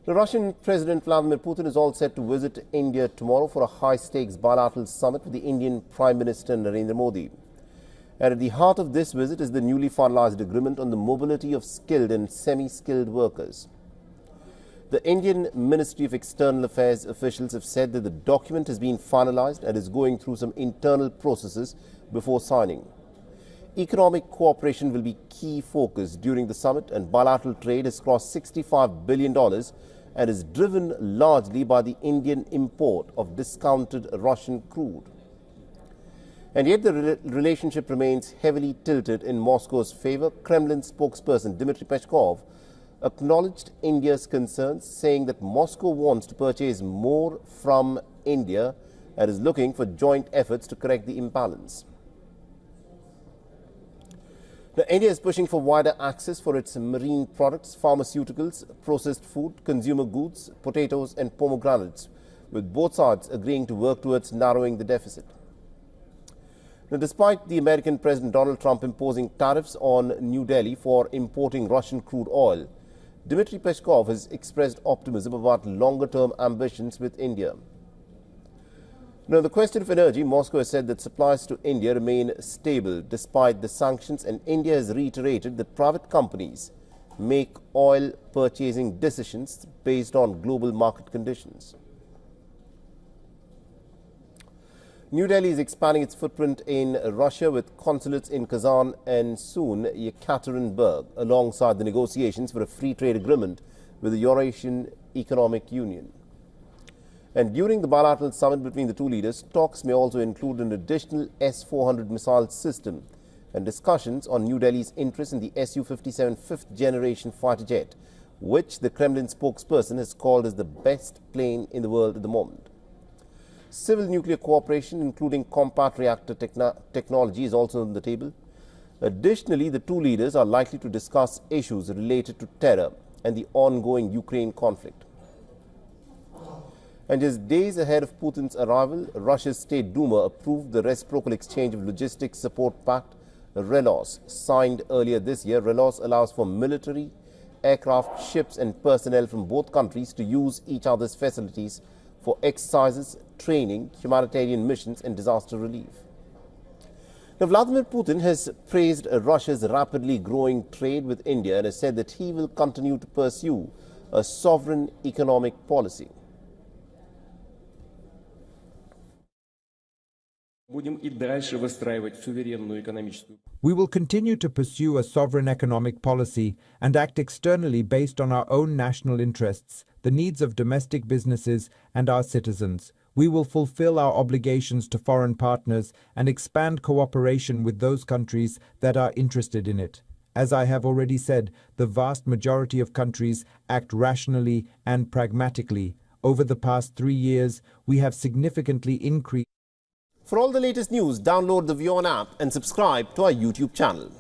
The Russian President Vladimir Putin is all set to visit India tomorrow for a high-stakes bilateral summit with the Indian Prime Minister Narendra Modi. And at the heart of this visit is the newly finalized agreement on the mobility of skilled and semi-skilled workers. The Indian Ministry of External Affairs officials have said that the document has been finalized and is going through some internal processes before signing. Economic cooperation will be key focus during the summit, and bilateral trade has crossed $65 billion and is driven largely by the Indian import of discounted Russian crude. And yet the relationship remains heavily tilted in Moscow's favor. Kremlin spokesperson Dmitry Peskov acknowledged India's concerns, saying that Moscow wants to purchase more from India and is looking for joint efforts to correct the imbalance. Now, India is pushing for wider access for its marine products, pharmaceuticals, processed food, consumer goods, potatoes and pomegranates, with both sides agreeing to work towards narrowing the deficit. Now, despite the American President Donald Trump imposing tariffs on New Delhi for importing Russian crude oil, Dmitry Peskov has expressed optimism about longer-term ambitions with India. Now, on the question of energy, Moscow has said that supplies to India remain stable despite the sanctions, and India has reiterated that private companies make oil purchasing decisions based on global market conditions. New Delhi is expanding its footprint in Russia with consulates in Kazan and soon Yekaterinburg, alongside the negotiations for a free trade agreement with the Eurasian Economic Union. And during the bilateral summit between the two leaders, talks may also include an additional S-400 missile system and discussions on New Delhi's interest in the Su-57 fifth-generation fighter jet, which the Kremlin spokesperson has called as the best plane in the world at the moment. Civil nuclear cooperation, including compact reactor technology, is also on the table. Additionally, the two leaders are likely to discuss issues related to terror and the ongoing Ukraine conflict. And just days ahead of Putin's arrival, Russia's State Duma approved the Reciprocal Exchange of Logistics Support Pact, RELOS, signed earlier this year. RELOS allows for military, aircraft, ships and personnel from both countries to use each other's facilities for exercises, training, humanitarian missions and disaster relief. Now, Vladimir Putin has praised Russia's rapidly growing trade with India and has said that he will continue to pursue a sovereign economic policy. We will continue to pursue a sovereign economic policy and act externally based on our own national interests, the needs of domestic businesses and our citizens. We will fulfill our obligations to foreign partners and expand cooperation with those countries that are interested in it. As I have already said, the vast majority of countries act rationally and pragmatically. Over the past 3 years, we have significantly increased. For all the latest news, download the WION app and subscribe to our YouTube channel.